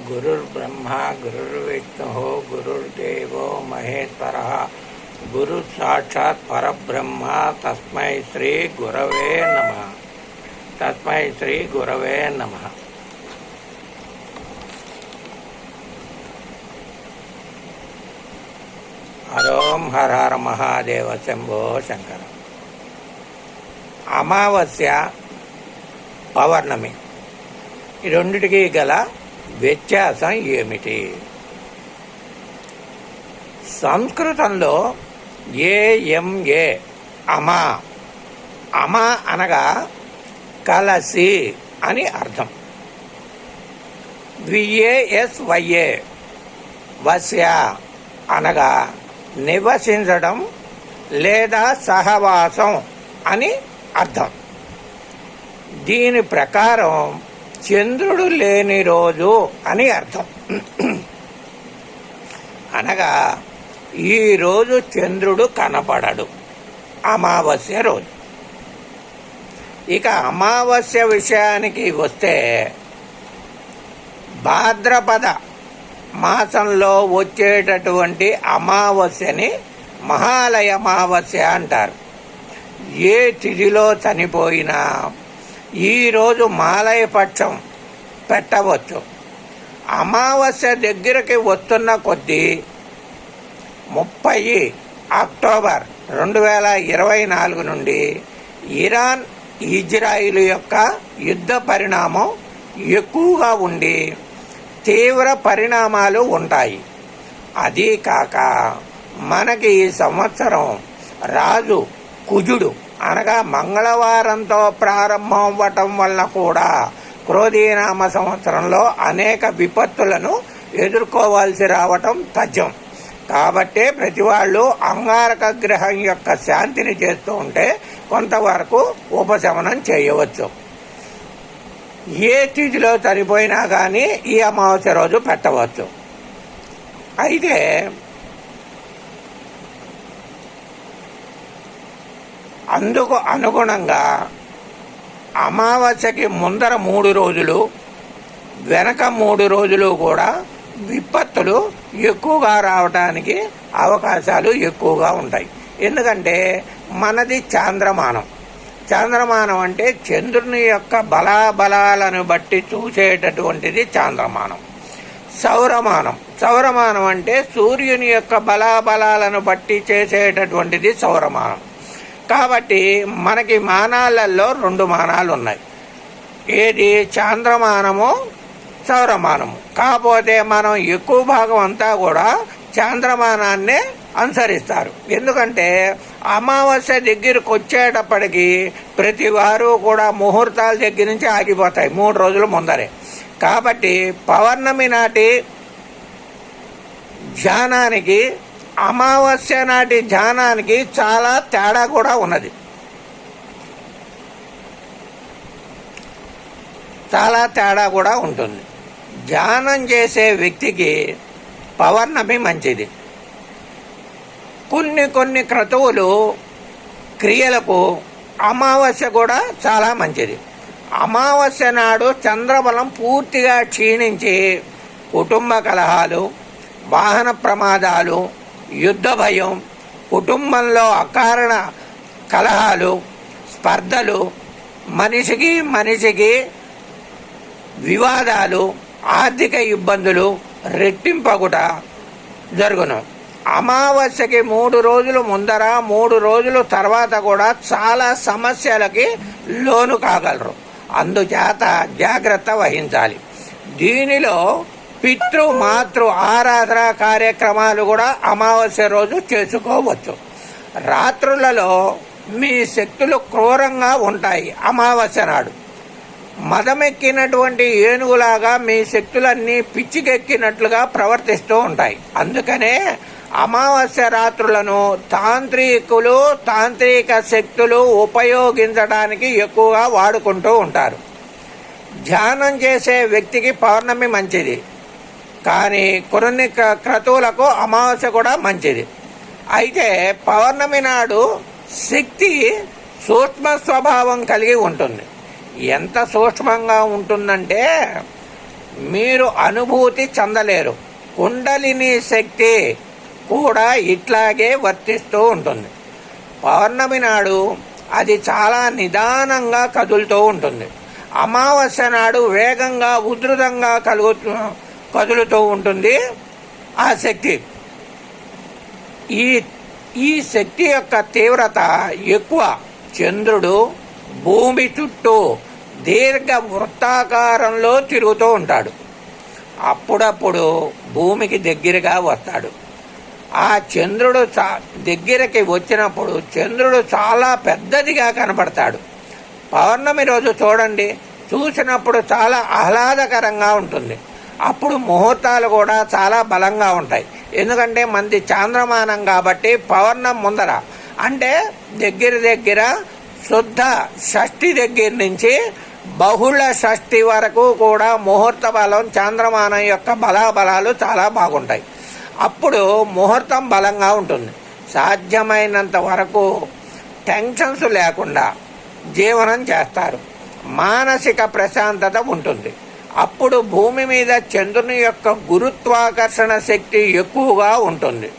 గురుర్బ్రహ్మ గురుర్విష్ణు గురుర్దేవో మహేశ్వరः గురు సాక్షాత్ పరబ్రహ్మ తస్మై శ్రీ గురవే నమః. హరోం హర హర మహాదేవ శంభో శంకర. అమావాస్య, పౌర్ణమి ఈ రెండిటికి గల వ్యత్యాసం ఏమిటి? సంస్కృతంలో ఏ అమా అమా అనగా కలసి అని అర్థం. ద్విఏఎస్వైఏ వస్య అనగా నివసించడం లేదా సహవాసం అని అర్థం. దీని ప్రకారం చంద్రుడు లేని రోజు అని అర్థం. అనగా ఈ రోజు చంద్రుడు కనపడడు, అమావాస్య రోజు. ఇక అమావాస్య విషయానికి వస్తే భాద్రపద మాసంలో వచ్చేటటువంటి అమావాస్యని మహాలయ అమావాస్య అంటారు. ఏ తిథిలో చనిపోయినా ఈరోజు మాలయ పక్షం పెట్టవచ్చు. అమావాస్య దగ్గరికి వస్తున్న కొద్దీ 30 అక్టోబర్ 2024 నుండి ఇరాన్ ఇజ్రాయిల్ యొక్క యుద్ధ పరిణామం ఎక్కువగా ఉండి తీవ్ర పరిణామాలు ఉంటాయి. అదీ కాక మనకి ఈ సంవత్సరం రాజు కుజుడు అనగా మంగళవారంతో ప్రారంభం అవ్వటం వల్ల కూడా క్రోధీనామ సంవత్సరంలో అనేక విపత్తులను ఎదుర్కోవాల్సి రావటం తథ్యం. కాబట్టే ప్రతి వాళ్ళు అంగారక గ్రహం యొక్క శాంతిని చేస్తూ ఉంటే కొంతవరకు ఉపశమనం చేయవచ్చు. ఏ తిథిలో చనిపోయినా కానీ ఈ అమావాస్య రోజు పెట్టవచ్చు. అయితే అందుకు అనుగుణంగా అమావాస్యకి ముందర 3 రోజులు, వెనక 3 రోజులు కూడా విపత్తులు ఎక్కువగా రావడానికి అవకాశాలు ఎక్కువగా ఉంటాయి. ఎందుకంటే మనది చాంద్రమానం. చాంద్రమానం అంటే చంద్రుని యొక్క బలాబలాలను బట్టి చూసేటటువంటిది చాంద్రమానం. సౌరమానం అంటే సూర్యుని యొక్క బలాబలాలను బట్టి చేసేటటువంటిది సౌరమానం. కాబట్టి మనకి మానాలలో 2 మానాలు ఉన్నాయి. ఏది? చాంద్రమానము, సౌరమానము. కాకపోతే మనం ఎక్కువ భాగం అంతా కూడా చాంద్రమానాన్నే అనుసరిస్తారు. ఎందుకంటే అమావాస్య దగ్గరకు వచ్చేటప్పటికి ప్రతి వారు కూడా ముహూర్తాల దగ్గర నుంచి ఆగిపోతాయి 3 రోజుల ముందరే. కాబట్టి పౌర్ణమి నాటి ధ్యానానికి, అమావాస్య నాటి ధ్యానానికి చాలా తేడా కూడా ఉన్నది. చాలా తేడా కూడా ఉంటుంది. ధ్యానం చేసే వ్యక్తికి పౌర్ణమి మంచిది. కొన్ని క్రతువులు, క్రియలకు అమావాస్య కూడా చాలా మంచిది. అమావాస్య నాడు చంద్రబలం పూర్తిగా క్షీణించి కుటుంబ కలహాలు, వాహన ప్రమాదాలు, యుద్ధ భయం, కుటుంబంలో అకారణ కలహాలు, స్పర్ధలు, మనిషికి వివాదాలు, ఆర్థిక ఇబ్బందులు రెట్టింపగుట జరుగును. అమావాస్యకి 3 రోజులు ముందర, 3 రోజులు తర్వాత కూడా చాలా సమస్యలకి లోను కాగలరు. అందుచేత జాగ్రత్త వహించాలి. దీనిలో మాతృ ఆరాధన కార్యక్రమాలు కూడా అమావాస్య రోజు చేసుకోవచ్చు. రాత్రులలో మీ శక్తులు క్రూరంగా ఉంటాయి. అమావాస్య నాడు మదమెక్కినటువంటి ఏనుగులాగా మీ శక్తులన్నీ పిచ్చికెక్కినట్లుగా ప్రవర్తిస్తూ ఉంటాయి. అందుకనే అమావాస్య రాత్రులను తాంత్రిక శక్తులు ఉపయోగించడానికి ఎక్కువగా వాడుకుంటూ ఉంటారు. ధ్యానం చేసే వ్యక్తికి పౌర్ణమి మంచిది, కానీ కొన్ని క్రతువులకు అమావాస్య కూడా మంచిది. అయితే పౌర్ణమి నాడు శక్తి సూక్ష్మ స్వభావం కలిగి ఉంటుంది. ఎంత సూక్ష్మంగా ఉంటుందంటే మీరు అనుభూతి చెందలేరు. కుండలిని శక్తి కూడా ఇట్లాగే వర్తిస్తూ ఉంటుంది. పౌర్ణమి నాడు అది చాలా నిదానంగా కదులుతూ ఉంటుంది. అమావాస్య నాడు వేగంగా ఉధృతంగా కదులుతూ ఉంటుంది ఆ శక్తి. ఈ శక్తి యొక్క తీవ్రత ఎక్కువ. చంద్రుడు భూమి చుట్టూ దీర్ఘ వృత్తాకారంలో తిరుగుతూ ఉంటాడు. అప్పుడప్పుడు భూమికి దగ్గరగా వస్తాడు. ఆ చంద్రుడు దగ్గరికి వచ్చినప్పుడు చంద్రుడు చాలా పెద్దదిగా కనబడతాడు. పౌర్ణమి రోజు చూడండి, చూసినప్పుడు చాలా ఆహ్లాదకరంగా ఉంటుంది. అప్పుడు ముహూర్తాలు కూడా చాలా బలంగా ఉంటాయి. ఎందుకంటే మంది చాంద్రమానం కాబట్టి పౌర్ణం ముందర అంటే దగ్గర శుద్ధ షష్ఠి దగ్గర నుంచి బహుళ షష్ఠి వరకు కూడా ముహూర్త బలం చాంద్రమానం యొక్క బలాబలాలు చాలా బాగుంటాయి. అప్పుడు ముహూర్తం బలంగా ఉంటుంది. సాధ్యమైనంత వరకు టెన్షన్స్ లేకుండా జీవనం చేస్తారు. మానసిక ప్రశాంతత ఉంటుంది. అప్పుడు భూమి మీద చంద్రుని యొక్క గురుత్వాకర్షణ శక్తి ఎక్కువగా ఉంటుంది.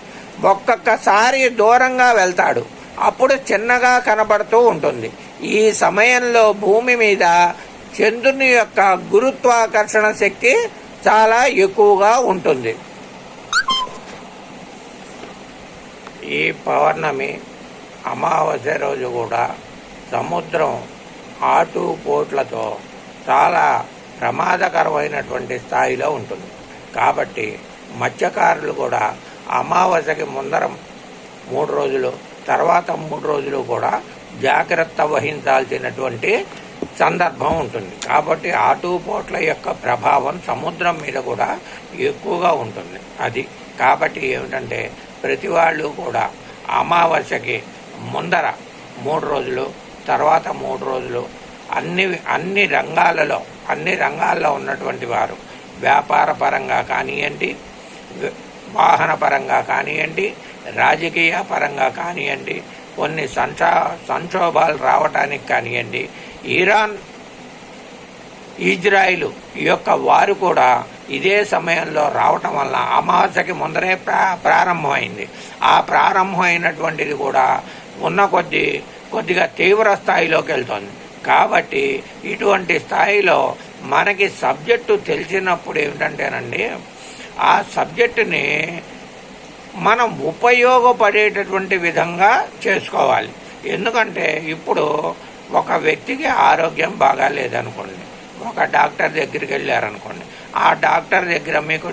ఒక్కొక్కసారి దూరంగా వెళ్తాడు, అప్పుడు చిన్నగా కనబడుతూ ఉంటుంది. ఈ సమయంలో భూమి మీద చంద్రుని యొక్క గురుత్వాకర్షణ శక్తి చాలా ఎక్కువగా ఉంటుంది. ఈ పౌర్ణమి అమావాస్య రోజు కూడా సముద్రం ఆటుపోట్లతో చాలా ప్రమాదకరమైనటువంటి స్థాయిలో ఉంటుంది. కాబట్టి మత్స్యకారులు కూడా అమావాస్యకి ముందర 3 రోజులు, తర్వాత 3 రోజులు కూడా జాగ్రత్త వహించాల్సినటువంటి సందర్భం ఉంటుంది. కాబట్టి ఆటుపోట్ల యొక్క ప్రభావం సముద్రం మీద కూడా ఎక్కువగా ఉంటుంది. అది కాబట్టి ఏమిటంటే ప్రతి వాళ్ళు కూడా అమావాస్యకి ముందర 3 రోజులు, తర్వాత 3 రోజులు అన్ని రంగాల్లో ఉన్నటువంటి వారు వ్యాపార పరంగా కానివ్వండి, వాహన పరంగా కానివ్వండి, రాజకీయ పరంగా కానివ్వండి, కొన్ని సంక్షోభాలు రావటానికి కానివ్వండి, ఇజ్రాయిల్ యొక్క వారు కూడా ఇదే సమయంలో రావటం వల్ల అమావాస్యకి ముందరే ప్రారంభమైంది. ఆ ప్రారంభమైనటువంటిది కూడా ఉన్న కొద్దిగా తీవ్ర స్థాయిలోకి వెళ్తుంది. కాబట్టి ఇటువంటి స్థాయిలో మనకి సబ్జెక్టు తెలిసినప్పుడు ఏమిటంటేనండి, ఆ సబ్జెక్టుని మనం ఉపయోగపడేటటువంటి విధంగా చేసుకోవాలి. ఎందుకంటే ఇప్పుడు ఒక వ్యక్తికి ఆరోగ్యం బాగాలేదనుకోండి, ఒక డాక్టర్ దగ్గరికి వెళ్ళారనుకోండి, ఆ డాక్టర్ దగ్గర మీకు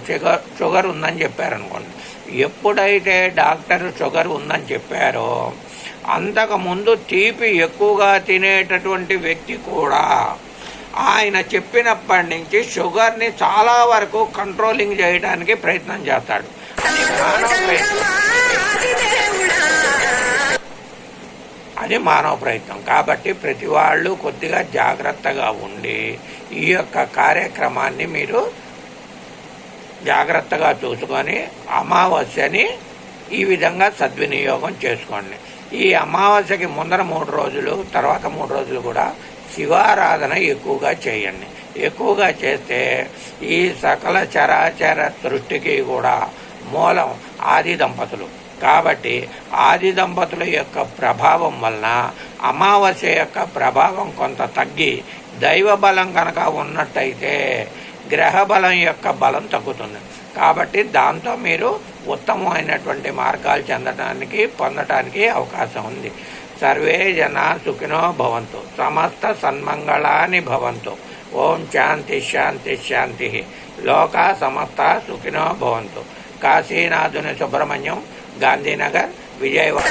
షుగర్ ఉందని చెప్పారనుకోండి. ఎప్పుడైతే డాక్టర్ షుగర్ ఉందని చెప్పారో అంతకుముందు తీపి ఎక్కువగా తినేటటువంటి వ్యక్తి కూడా ఆయన చెప్పినప్పటి నుంచి షుగర్ని చాలా వరకు కంట్రోలింగ్ చేయడానికి ప్రయత్నం చేస్తాడు. అది మానవ ప్రయత్నం. కాబట్టి ప్రతి వాళ్ళు కొద్దిగా జాగ్రత్తగా ఉండి ఈ యొక్క కార్యక్రమాన్ని మీరు జాగ్రత్తగా చూసుకొని అమావాస్యని ఈ విధంగా సద్వినియోగం చేసుకోండి. ఈ అమావాస్యకి ముందర 3 రోజులు, తర్వాత 3 రోజులు కూడా శివారాధన ఎక్కువగా చేయండి. ఎక్కువగా చేస్తే ఈ సకల చరాచర సృష్టికి కూడా మూలం ఆది దంపతులు. కాబట్టి ఆది దంపతుల యొక్క ప్రభావం వలన అమావాస్య యొక్క ప్రభావం కొంత తగ్గి దైవ బలం కనుక ఉన్నట్టయితే గ్రహ బలం యొక్క బలం తగ్గుతుంది. కాబట్టి దాంతో మీరు ఉత్తమమైనటువంటి మార్గాలు పొందటానికి అవకాశం ఉంది. సర్వే జనా సుఖినో భవంతు, సమస్త సన్మంగళాని భవంతు. ఓం శాంతి శాంతి శాంతి. లోకా సమస్త సుఖినో భవంతు. కాశీనాథుని సుబ్రహ్మణ్యం, గాంధీనగర్, విజయవాడ.